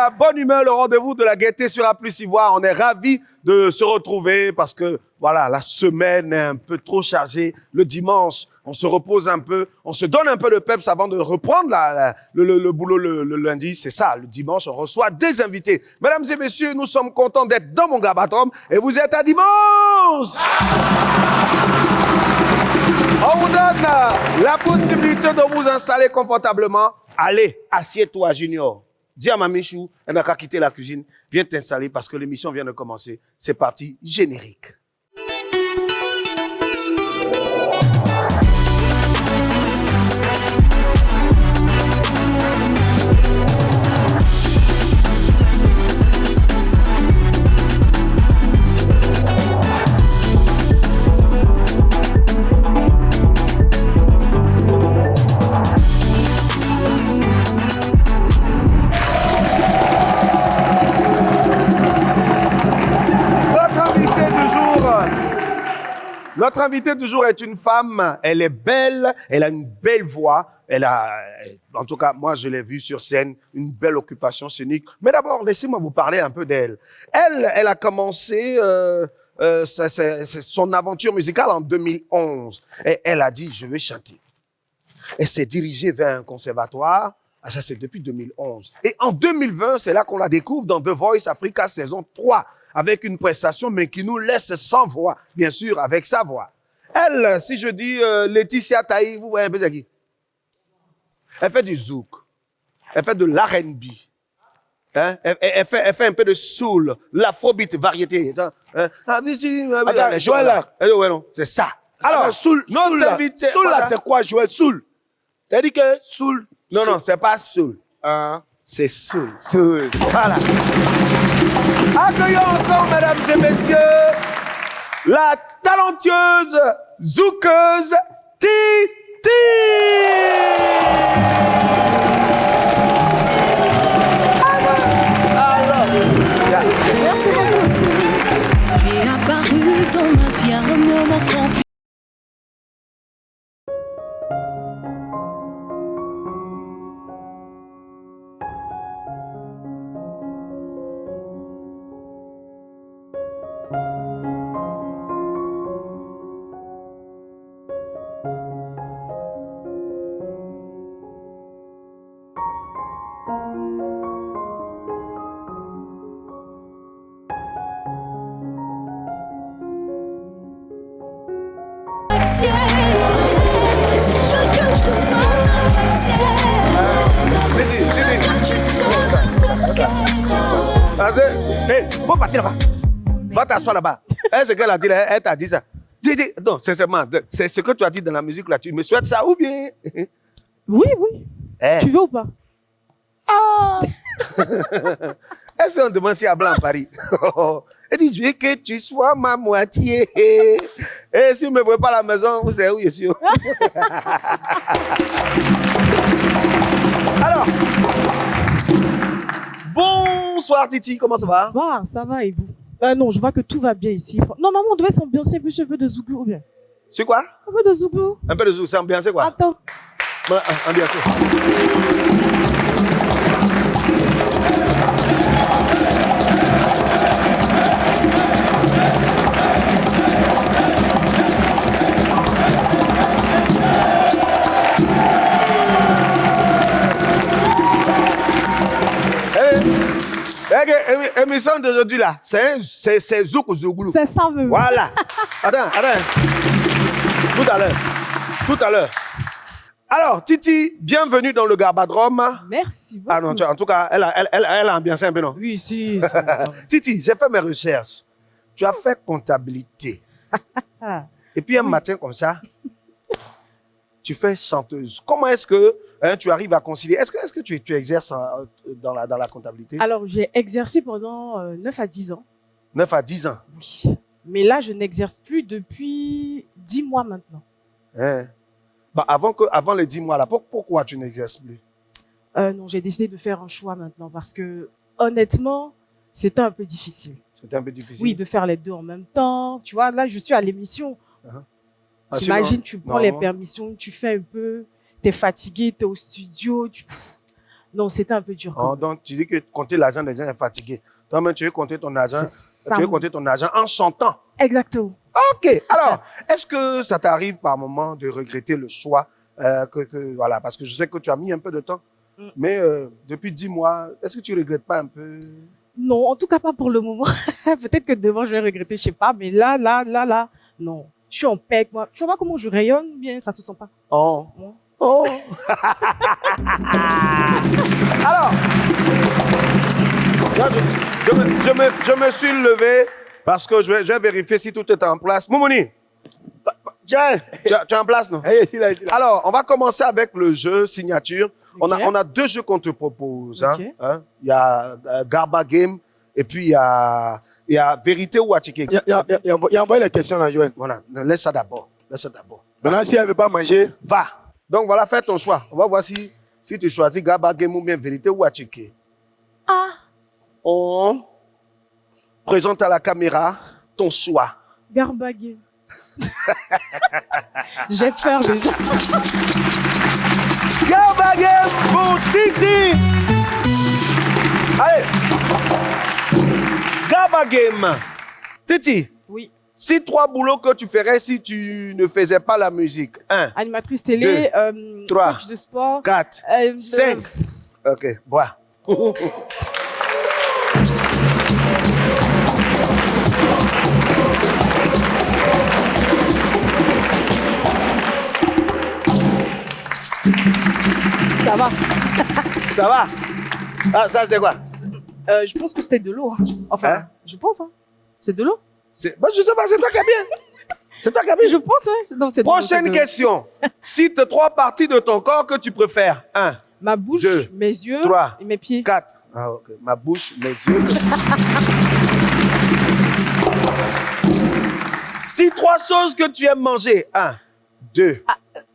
la bonne humeur, le rendez-vous de la gaieté sur A Plus Ivoire. On est ravis de se retrouver parce que, voilà, la semaine est un peu trop chargée. Le dimanche, on se repose un peu, on se donne un peu de peps avant de reprendre le boulot le lundi. C'est ça, le dimanche, on reçoit des invités. Mesdames et messieurs, nous sommes contents d'être dans mon Garbatrum et vous êtes à dimanche. On vous donne la possibilité de vous installer confortablement. Allez, assieds-toi, Junior. Dis à ma Michou, elle n'a qu'à quitter la cuisine. Viens t'installer parce que l'émission vient de commencer. C'est parti, générique. Notre invitée du jour est une femme, elle est belle, elle a une belle voix, elle a, en tout cas, moi je l'ai vue sur scène, une belle occupation scénique. Mais d'abord, laissez-moi vous parler un peu d'elle. Elle a commencé son aventure musicale en 2011. Et elle a dit, je vais chanter. Elle s'est dirigée vers un conservatoire, ça c'est depuis 2011. Et en 2020, c'est là qu'on la découvre dans The Voice Africa saison 3. Avec une prestation, mais qui nous laisse sans voix, bien sûr, avec sa voix. Elle, si je dis Laetitia Taï, vous voyez un peu de qui? Elle fait du zouk, elle fait de l'R&B, hein? Elle fait un peu de soul, l'afrobeat, variété. Hein? Attends, Joël là. Ouais, non, c'est ça. Alors, soul là, c'est quoi, Joël? Soul. T'as dit que soul? Non, c'est pas soul. C'est soul. Voilà. Accueillons ensemble, mesdames et messieurs, la talentueuse zoukeuse Titi. Merci beaucoup. Tu es apparu dans ma vie à un moment compliqué. Hey, faut partir là-bas. Va t'asseoir là-bas. C'est qu'elle a dit, elle t'a dit ça. Dis, non, sincèrement, c'est ce que tu as dit dans la musique là. Tu me souhaites ça ou bien? Oui. Hey. Tu veux ou pas? Est-ce qu'on demande si à blanc à Paris? Elle dit, je veux que tu sois ma moitié. Et si vous ne me voyez pas à la maison, vous savez où je suis. Alors, bonsoir Titi, comment ça va? Bonsoir, ça va et vous? Non, je vois que tout va bien ici. Non, maman, on devait s'ambiancer un peu de zouglou ou bien? C'est quoi? Un peu de zouglou. Un peu de zouk, c'est ambiancé quoi? Attends. Voilà, ambiancé. Émission d'aujourd'hui là, c'est zouk ou zouglou. C'est ça, même. Voilà. Attends. Tout à l'heure. Alors, Titi, bienvenue dans le Garbadrum. Merci beaucoup. Ah non, en tout cas, elle a ambiancé un peu, non? Oui, si. Titi, j'ai fait mes recherches. Tu as fait comptabilité. Et puis un matin comme ça, tu fais chanteuse. Comment est-ce que tu arrives à concilier? Est-ce que tu exerces dans la comptabilité? Alors, j'ai exercé pendant 9 à 10 ans. 9 à 10 ans? Oui. Mais là, je n'exerce plus depuis 10 mois maintenant. Hein? Bah, avant les 10 mois là, pourquoi tu n'exerces plus? Non, j'ai décidé de faire un choix maintenant parce que, honnêtement, c'était un peu difficile. C'était un peu difficile? Oui, de faire les deux en même temps. Tu vois, là, je suis à l'émission. T'imagines, tu prends les permissions, tu fais un peu, t'es fatigué, t'es au studio. Non, c'était un peu dur. quand Oh, même. donc, tu dis que compter l'argent des gens est fatigué. Toi-même, tu veux compter ton argent, C'est ça. tu veux compter ton argent en chantant. Exactement. Ok. Alors, est-ce que ça t'arrive par moment de regretter le choix voilà, parce que je sais que tu as mis un peu de temps, mais depuis 10 mois, est-ce que tu regrettes pas un peu? Non, en tout cas pas pour le moment. Peut-être que devant je vais regretter, je sais pas, mais là, non. Je suis en paix avec moi. Tu vois comment je rayonne bien, ça se sent pas. Oh. Ouais. Oh. Alors, je me suis levé parce que je vais vérifier si tout est en place. Moumouni, Tiens. tu es en place, non? Ici, là. Alors, on va commencer avec le jeu signature. Ok. On a 2 jeux qu'on te propose. Hein, Ok. hein. Il y a Garba Game et puis il y a Vérité ou Achike. Il y a envoyé les questions là, Joël. Voilà, laisse ça d'abord. Laisse ça d'abord. Maintenant, si elle ne veut pas manger, Va. Donc voilà, fais ton choix. On va voir si tu choisis Garba Game ou bien Vérité ou Achike. Ah, On présente à la caméra ton choix. Garbagué. J'ai peur déjà. Garba Game pour Titi. Allez. Garba Game. Titi, Oui. si 3 boulots que tu ferais si tu ne faisais pas la musique. 1, Animatrice télé, 3, coach de sport. 4, 5. Ok, bois. Ça va. Ça va? Ah, ça c'était quoi? Je pense que c'était de l'eau. Hein. Enfin, Hein? je pense. Hein. C'est de l'eau. Bon, je sais pas, c'est toi qui as bien. C'est toi qui as bien. Je pense. Hein. Non, c'est de l'eau, c'est Prochaine de l'eau. question. Cite 3 parties de ton corps que tu préfères. 1, Ma bouche, 2, mes yeux 3, et mes pieds. 4. Ah, ok. Ma bouche, mes yeux. Cite 3 choses que tu aimes manger. 1, 2,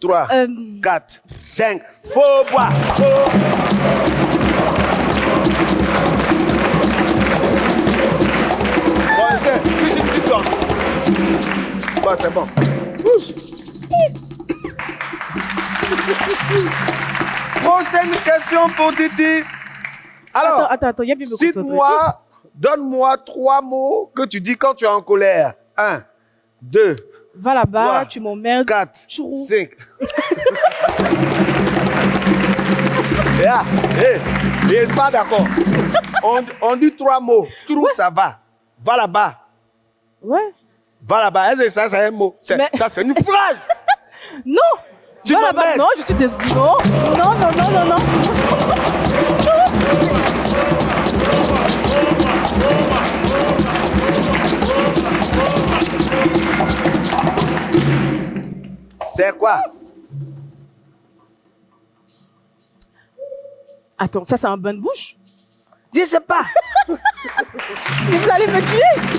3, 4, 5. Faut boire. Bon, c'est plus une petite gorge. Bon, c'est bon. Prochaine question pour Titi. Alors, Attends, il y a bien me concentrer. cite-moi, donne-moi 3 mots que tu dis quand tu es en colère. 1, 2, Va là-bas, 3, tu m'emmerdes. 4, Chou. 5. Et c'est pas d'accord. On dit 3 mots. Trou, ça va. Va là-bas. Ouais. Va là-bas. Est-ce que ça, c'est un mot? Mais- Ça, c'est une phrase. Non. Tu Va là-bas. m'emmènes. Non, je suis désolée. Non. Non. C'est quoi? Attends, ça c'est un bain de bouche? Je sais pas. Mais vous allez me tuer.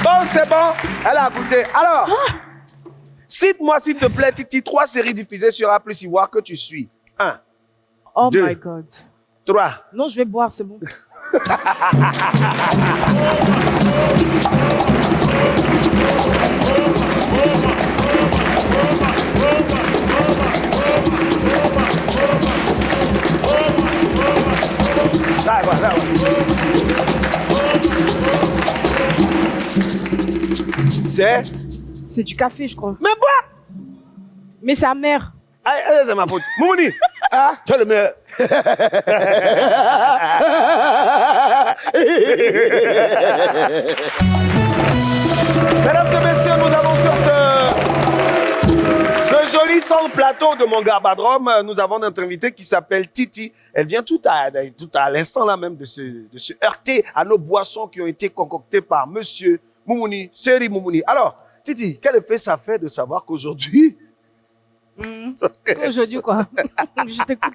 Bon, c'est bon. Elle a goûté. Alors, cite-moi, s'il te plaît, Titi, 3 séries diffusées sur A+ Ivoire que tu suis. 1, Oh 2. my God. 3. Non, je vais boire, c'est bon. Là, voilà. C'est du café, je crois. Mais bois! Mais c'est amer. C'est ma faute. Moumouni, tu es le meilleur. Mesdames et messieurs, nous avons sur ce joli centre plateau de mon Garbadrome, nous avons notre invitée qui s'appelle Titi. Elle vient tout à l'instant là même de se heurter à nos boissons qui ont été concoctées par Monsieur Moumouni, Seri Moumouni. Alors, Titi, quel effet ça fait de savoir qu'aujourd'hui, Aujourd'hui, quoi. Je t'écoute.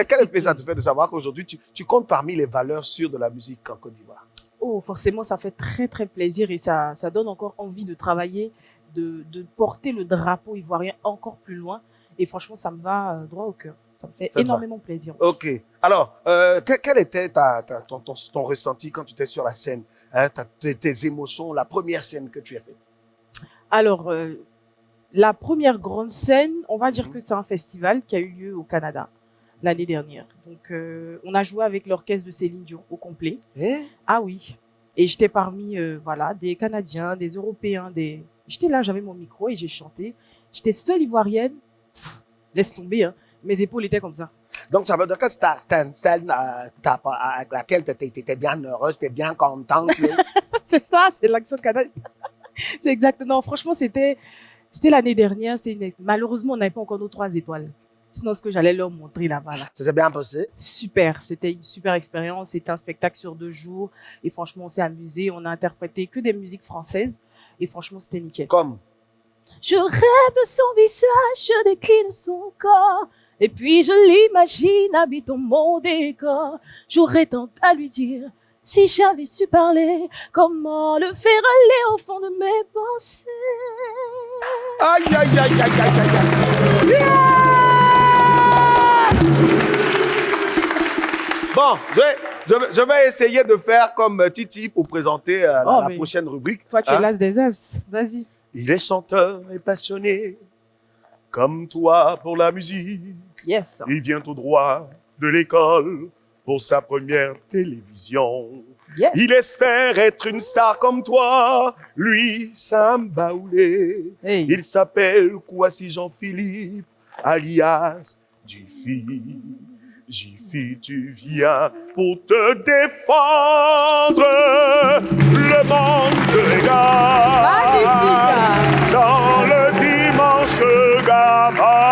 quel effet ça te fait de savoir qu'aujourd'hui, tu comptes parmi les valeurs sûres de la musique en Côte d'Ivoire? Oh, forcément, ça fait très, très plaisir et ça donne encore envie de travailler, de porter le drapeau ivoirien encore plus loin. Et franchement, ça me va droit au cœur. Ça me fait Ça te énormément plaisir. Ok. Alors, quel était ton ressenti quand tu étais sur la scène, hein, tes émotions, la première scène que tu as faite? Alors, la première grande scène, on va dire que c'est un festival qui a eu lieu au Canada. l'année dernière. Donc, on a joué avec l'orchestre de Céline Dion au complet. Hein? Ah oui. Et j'étais parmi, voilà, des Canadiens, des Européens, des... J'étais là, j'avais mon micro et j'ai chanté. J'étais seule ivoirienne. Pff, laisse tomber, hein. Mes épaules étaient comme ça. Donc, ça veut dire que c'était une scène avec laquelle tu étais bien heureuse, tu étais bien contente. là. C'est ça, c'est l'accent canadien. C'est exactement. Franchement, c'était l'année dernière. Malheureusement, on n'avait pas encore nos 3 étoiles. Sinon, ce que j'allais leur montrer là-bas, là. Ça s'est bien passé. Super. C'était une super expérience. C'était un spectacle sur 2 jours. Et franchement, on s'est amusé. On a interprété que des musiques françaises. Et franchement, c'était nickel. Comme. Je rêve de son visage, je décline son corps. Et puis je l'imagine habitant mon décor. J'aurais tant à lui dire, si j'avais su parler, comment le faire aller au fond de mes pensées. Aïe, aïe, aïe, aïe, aïe, aïe, aïe. Bon, je vais essayer de faire comme Titi pour présenter la mais prochaine rubrique. Toi, tu es Hein? l'as des as. Vas-y. Il est chanteur et passionné, comme toi pour la musique. Yes. Il vient tout droit de l'école pour sa première télévision. Yes. Il espère être une star comme toi, lui, Samba Oulé. Hey. Il s'appelle Kouassi Jean-Philippe, alias Jiffy. Jiffy, tu viens pour te défendre. Le monde te regarde Magnifique. dans le dimanche gamin.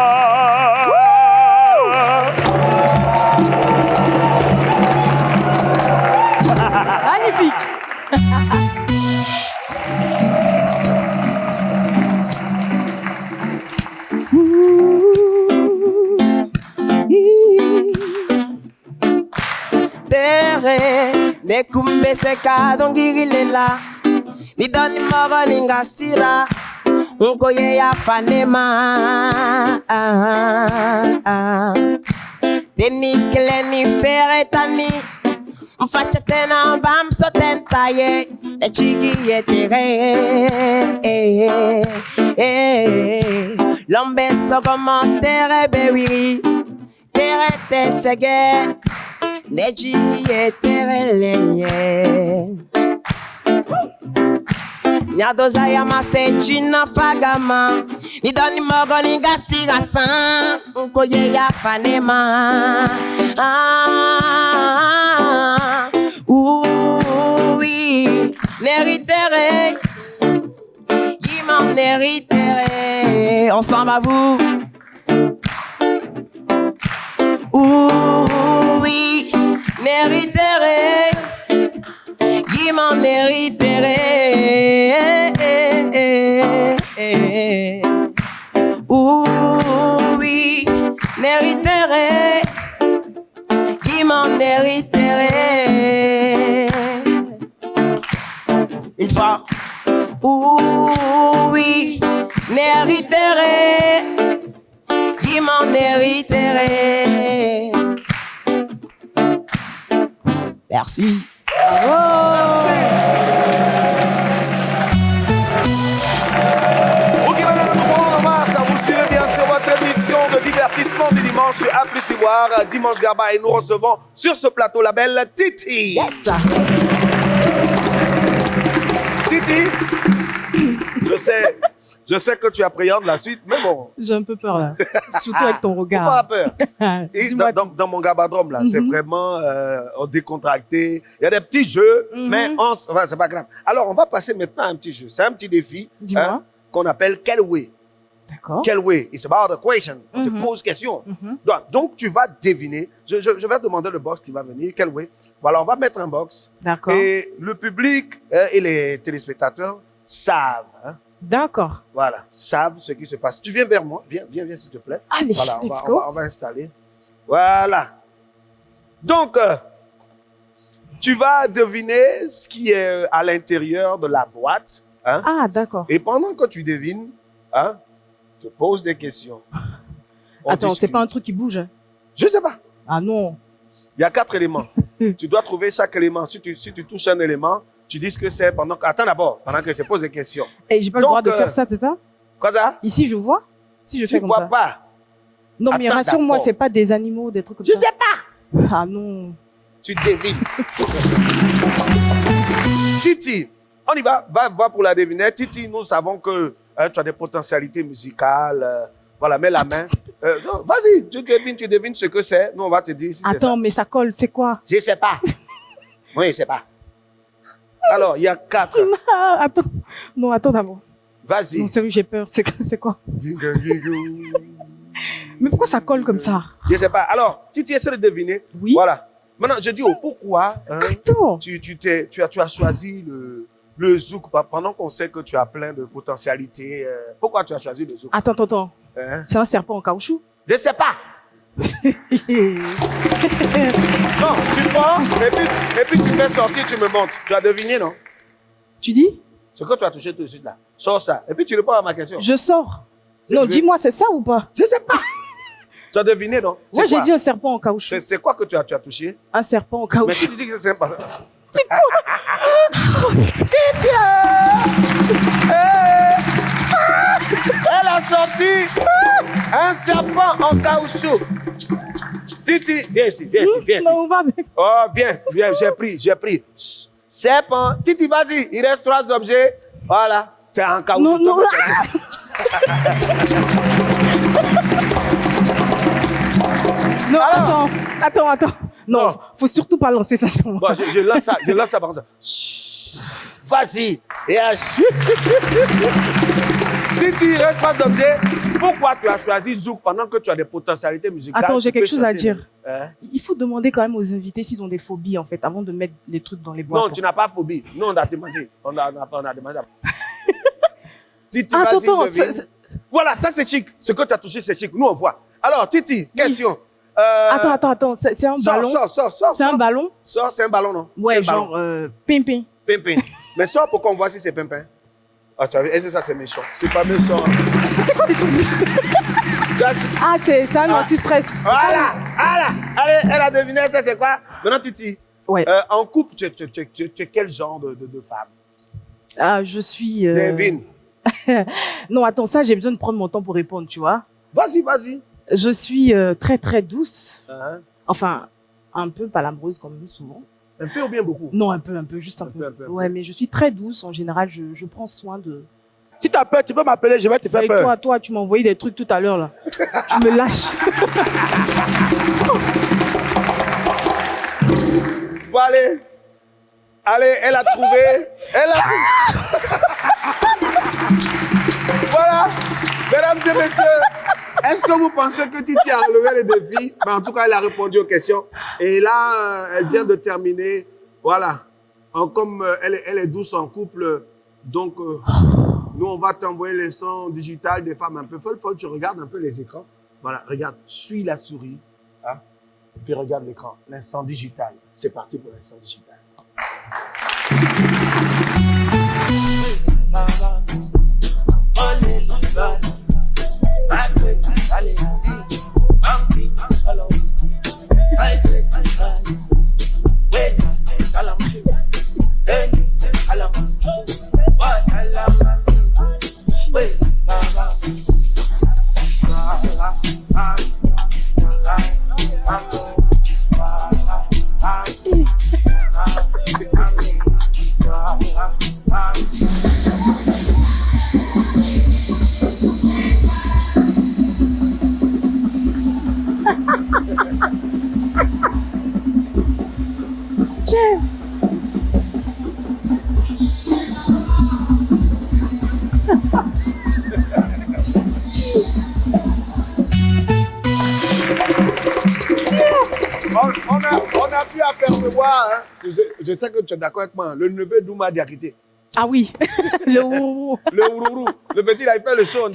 Magnifique. Tere ne kumbe seka dongirile ni doni moro ningasira unkoye ya fanema deni kele ni fere tani mfacha tena bam so tentaye e chigi yetere l'ombe so commentere bewiri tere te sege ne chigi yetere leye Nyadoza ya masejina fagama ni doni mogo ni gasira san Nkoye ya fanema oui Néritere Yimam néritere Ensemble à vous oui Néritere Yimam néritere oui, néritere, qui m'en nériterait. Une fois, oui, nériterait, qui m'en nériterait. Merci. Bravo. De divertissement du dimanche sur A+C Voir, Dimanche Garba, et nous recevons sur ce plateau la belle Titi. Yes. Titi, je sais que tu appréhendes la suite, mais bon. J'ai un peu peur là. Surtout avec ton regard. Pas peur. Et Dis-moi dans mon gabadrome là, c'est vraiment décontracté. Il y a des petits jeux, mais enfin, c'est pas grave. Alors, on va passer maintenant à un petit jeu. C'est un petit défi qu'on appelle Quel Way. D'accord. Quel way? It's about a question. On te pose question. Donc, tu vas deviner. Je vais demander le box qui va venir. Quel way? Voilà, on va mettre un box. D'accord. Et le public et les téléspectateurs savent. Hein? D'accord. Voilà, savent ce qui se passe. Tu viens vers moi. Viens s'il te plaît. Allez, voilà, let's go. on va installer. Voilà. Donc, tu vas deviner ce qui est à l'intérieur de la boîte. Hein? Ah, d'accord. Et pendant que tu devines, hein, te pose des questions. Attends, c'est discute. pas un truc qui bouge, hein? Je sais pas. Ah non. Il y a 4 éléments. Tu dois trouver chaque élément. Si tu touches un élément, tu dis ce que c'est pendant que... Attends d'abord, pendant que je pose des questions. Et j'ai pas le Donc, droit de faire ça, c'est ça? Quoi ça? Ici, je vois. Si je Tu fais ne comme vois ça. pas. Non, mais Attends, rassure-moi, d'accord. c'est pas des animaux, des trucs comme Je ça. sais pas. Ah non. Tu devines. Titi, on y va. Va pour la devinette. Titi, nous savons que tu as des potentialités musicales. Voilà, mets la main. Non, vas-y, tu devines ce que c'est. Nous, on va te dire si c'est ça. Attends, mais ça colle, c'est quoi? Je sais pas. Oui, je sais pas. Alors, il y a 4. Ah, attends. Non, attends d'abord. Vas-y. Non, sérieux, j'ai peur. C'est quoi? Mais pourquoi ça colle comme ça? Je sais pas. Alors, Titi, essaie de deviner. Oui. Voilà. Maintenant, je dis pourquoi Attends. tu as choisi le zouk pendant qu'on sait que tu as plein de potentialités. Pourquoi tu as choisi le zouk? Attends. Hein? C'est un serpent en caoutchouc? Je sais pas. Non, tu prends et puis tu fais sortir, tu me montres. Tu as deviné, non? Tu dis? Ce que tu as touché tout de suite là. Sors ça. Et puis tu réponds à ma question. Je sors. C'est Non, vrai. dis-moi, c'est ça ou pas? Je sais pas. Tu as deviné, non? C'est Moi, j'ai quoi? dit un serpent en caoutchouc. C'est quoi que tu as touché? Un serpent en Mais si caoutchouc. tu dis que c'est pas ça. Elle a sorti un serpent en caoutchouc. Titi, viens ici. Non, on va même. Oh, viens, j'ai pris. Serpent. Titi, vas-y, il reste 3 objets. Voilà, c'est en caoutchouc. Non. Non, attends. Non, Non. faut surtout pas lancer ça sur moi. Bon, je lance ça par exemple. Vas-y. Et à Titi, il reste 3 objets. Pourquoi tu as choisi Zouk pendant que tu as des potentialités musicales? Attends, j'ai Tu peux quelque chose à chanter. dire. Hein? Il faut demander quand même aux invités s'ils ont des phobies, en fait, avant de mettre les trucs dans les boîtes. Non, tu n'as pas phobie. Nous, on a demandé. On a demandé. Titi, Attends, vas-y, devine. Voilà, ça c'est chic. Ce que tu as touché, c'est chic. Nous, on voit. Alors, Titi, question. Attends, c'est un ballon. Sors. C'est un ballon? Sors, c'est un ballon, non? Ouais, Un genre, ballon. pimpin. Pimpin. Mais sors pour qu'on voit si c'est pimpin. Ah, tu as vu, est-ce que ça c'est méchant? C'est pas méchant. C'est quoi des trucs? Ah, c'est un anti-stress. Voilà. Allez, elle a deviné, ça c'est quoi? Maintenant, Titi. Ouais. En couple, tu es quel genre de femme? Ah, je suis... Devine. Non, attends, ça, j'ai besoin de prendre mon temps pour répondre, tu vois. Vas-y. Je suis très, très douce. Hein? Enfin, un peu palabreuse quand même, souvent. Un peu ou bien beaucoup? Non, un peu, juste un peu. Un peu. Ouais, mais je suis très douce. En général, je prends soin de... Si tu as peur, tu peux m'appeler, je vais te faire Et peur. toi, tu m'as envoyé des trucs tout à l'heure, là. Tu me lâches. Bon, allez, elle a trouvé. Voilà, mesdames et messieurs, est-ce que vous pensez que Titi a relevé les défis? Mais en tout cas, elle a répondu aux questions. Et là, elle vient de terminer. Voilà. Comme elle est douce en couple, donc nous, on va t'envoyer les sons digitales des femmes un peu folles. Tu regardes un peu les écrans. Voilà, regarde, suis la souris. Hein? Et puis regarde l'écran, l'instant digital. C'est parti pour l'instant digital. Tiens. On a pu apercevoir, hein, je sais que tu es d'accord avec moi, le neveu d'Ouma Diakité. Ah oui, le roux. Le Ourourou. Le petit, il a fait le show.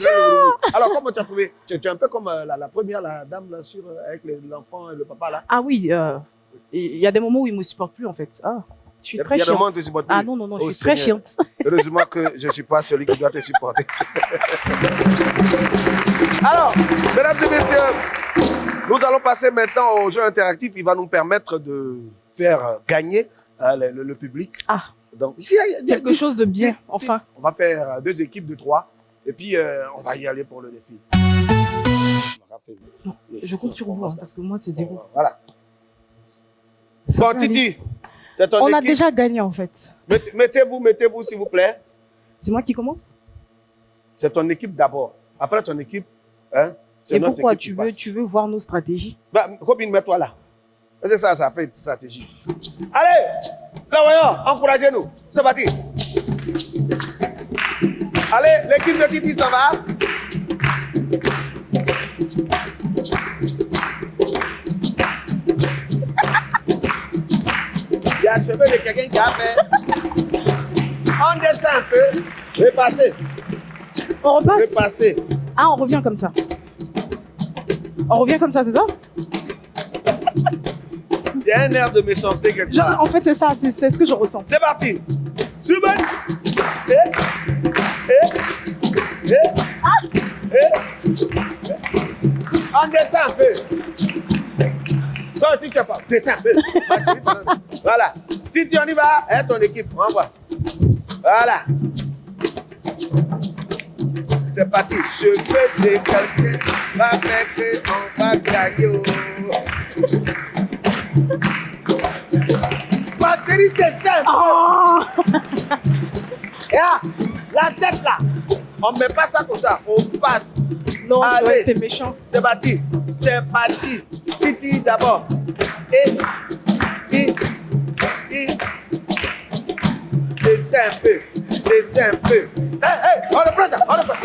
Alors, comment tu as trouvé? Tu es un peu comme la première, la dame là, avec l'enfant et le papa là. Ah oui, il y a des moments où il me supporte plus en fait. Ah, je suis très Il y a des moments où chiante. tu supportes plus. Ah non, je Oh, suis très Seigneur. chiante. Heureusement que je ne suis pas celui qui doit te supporter. Alors, mesdames et messieurs, nous allons passer maintenant au jeu interactif. Il va nous permettre de faire gagner le public. Ah, Donc, ici, il y a quelque chose de bien, enfin. On va faire 2 équipes de 3. Et puis, on va y aller pour le défi. Je compte sur vous, hein, parce que moi, c'est zéro. Voilà. Ça Bon, peut aller. Titi, c'est ton On a équipe. déjà gagné, en fait. Mettez-vous, s'il vous plaît. C'est moi qui commence? C'est ton équipe d'abord. Après ton équipe, hein, c'est Et notre pourquoi équipe qui passe. tu veux voir nos stratégies? Bah, copine, mets-toi là. C'est ça, ça fait une stratégie. Allez, là, voyons, encouragez-nous. C'est parti. Allez, l'équipe de Titi s'en va. Il y a le cheveu de quelqu'un qui a fait. On descend un peu. Repassez. On repasse? Repassez. Ah, on revient comme ça. On revient comme ça, c'est ça? Il y a un air de méchanceté quelque Genre, part. en fait, c'est ça, c'est ce que je ressens. C'est parti. Suben. On descend un peu. Toi aussi, tu es pas. Descends un peu. Voilà. Titi, on y va. Et ton équipe, on va. Voilà. C'est parti. Je peux de quelqu'un va faire qu'on va gagner. Ma chérie, descends. Oh Yeah. La tête là. On met pas ça comme ça. On passe. non, Allez. t'es méchant. C'est parti. C'est parti. Titi d'abord. Et. Descends un peu. Descends un peu. Hey, on reprend ça. On reprend.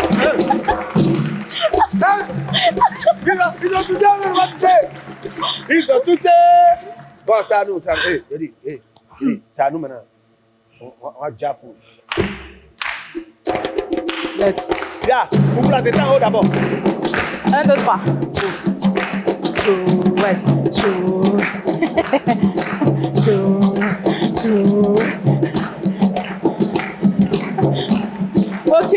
Ils ont touché, on va toucher. Ils ont touché. Bon, c'est à nous, c'est à nous. C'est à nous maintenant. On va déjà fou. Let's. Bien, vous placez en haut d'abord. 1, 2, 3. Ouais. Ok.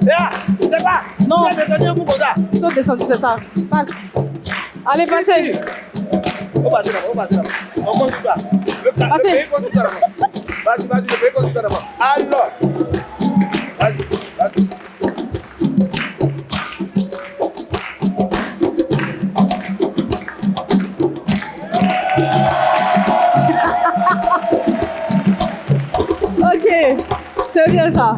Bien, c'est pas. Non. Vous êtes descendu un coup comme ça. Saute descendu, c'est ça. Passe. Allez, passez. On passe là-bas, on passe là-bas. On continue pas. Le Passez. pays continue là-bas. Vas-y, le pays continue là-bas. Alors. Vas-y. Ok. C'est bien ça.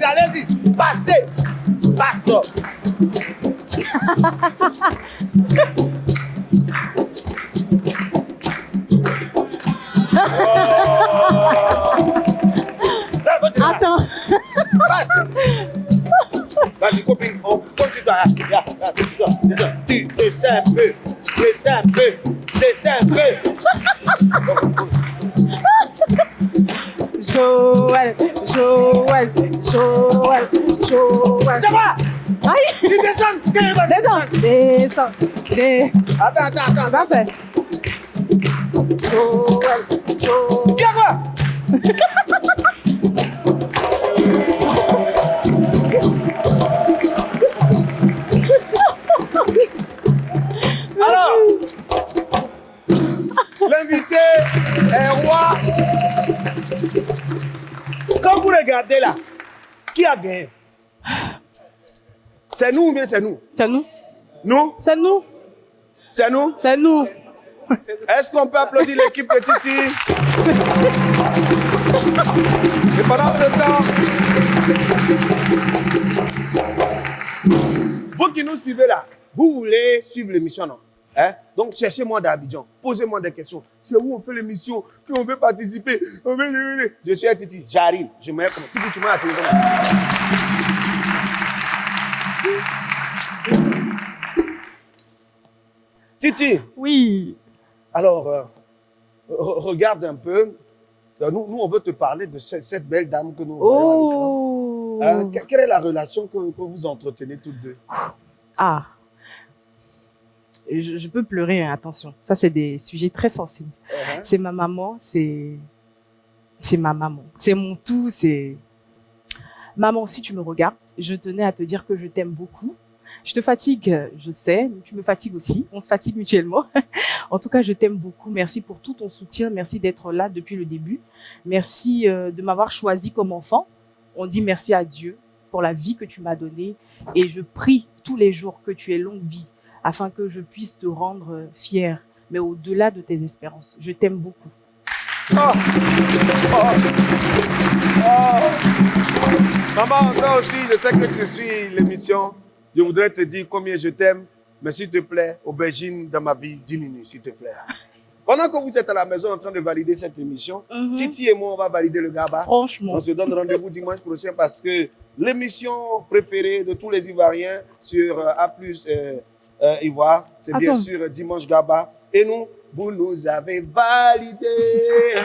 Allez-y. Passez. Passe. Attends. Passe. Vas-y, copine, on continue. Descends. Tu descends un peu. Joël. C'est quoi? Aïe. Tu descends. Descends. Attends. Parfait. Viens quoi? Alors, l'invité est roi. Quand vous regardez là, qui a gagné? C'est nous ou bien c'est nous? C'est nous. Nous? C'est nous. C'est nous? C'est nous. Est-ce qu'on peut applaudir l'équipe de Titi? Et pendant ce temps, vous qui nous suivez là, vous voulez suivre l'émission, non? Hein? Donc cherchez-moi d'Abidjan, posez-moi des questions. C'est où on fait l'émission, qui on veut participer. Je suis à Titi, j'arrive, je me mets comme Titi, tu m'as attiré comment? Titi, Oui. alors, regarde un peu. Nous, on veut te parler de cette belle dame que nous voyons à l'écran. Oh. Quelle est la relation que vous entretenez toutes deux? Ah. Je peux pleurer, hein, attention. Ça, c'est des sujets très sensibles. C'est ma maman, c'est ma maman. C'est mon tout, c'est... Maman, si tu me regardes, je tenais à te dire que je t'aime beaucoup. Je te fatigue, je sais, mais tu me fatigues aussi. On se fatigue mutuellement. En tout cas, je t'aime beaucoup. Merci pour tout ton soutien. Merci d'être là depuis le début. Merci de m'avoir choisi comme enfant. On dit merci à Dieu pour la vie que tu m'as donnée. Et je prie tous les jours que tu aies longue vie afin que je puisse te rendre fière, mais au-delà de tes espérances. Je t'aime beaucoup. Oh. Maman, toi aussi, je sais que tu suis l'émission. Je voudrais te dire combien je t'aime, mais s'il te plaît, aubergine dans ma vie diminue, s'il te plaît. Pendant que vous êtes à la maison en train de valider cette émission, Titi et moi, on va valider le GABA. Franchement. On se donne rendez-vous dimanche prochain parce que l'émission préférée de tous les Ivoiriens sur A+, Ivoire, c'est bien sûr Dimanche GABA. Et nous, vous nous avez validés.